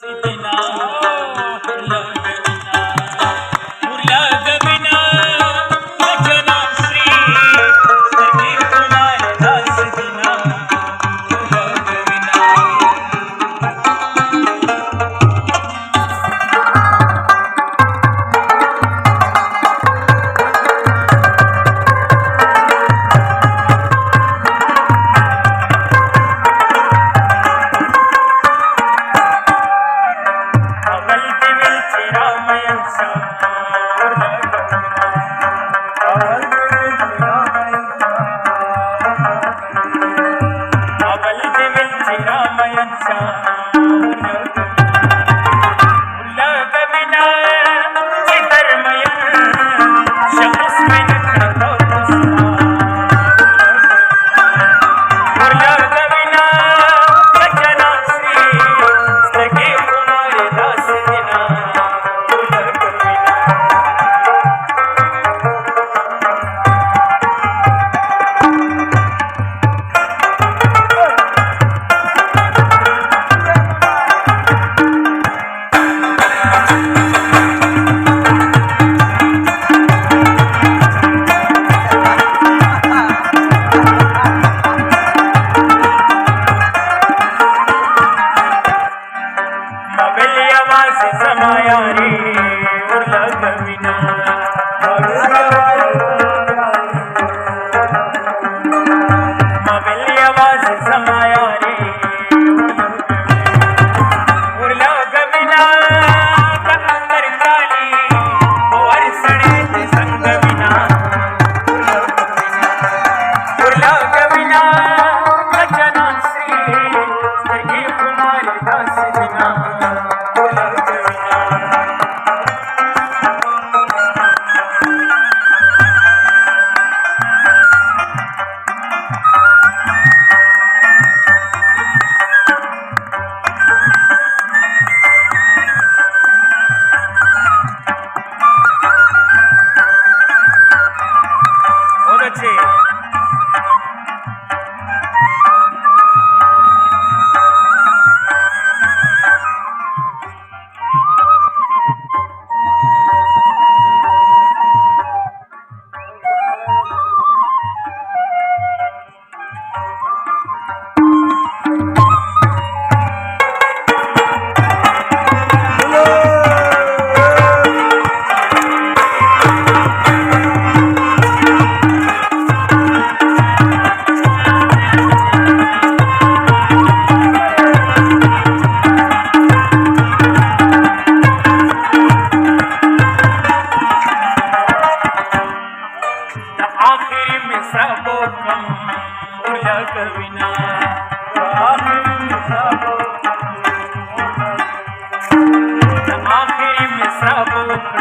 सिद्धिना उरला गविना उरला गविना भजना श्री सर्वे कुमार दास दिना उरला गविना समाया रे उरला गविना मावेली आवाज समाया रे उरला गविना अंदर काली और सड़े संग बिना उरला गविना भजना श्री सर्वे कुमार दास दिना उरला गविना आखिरी में सब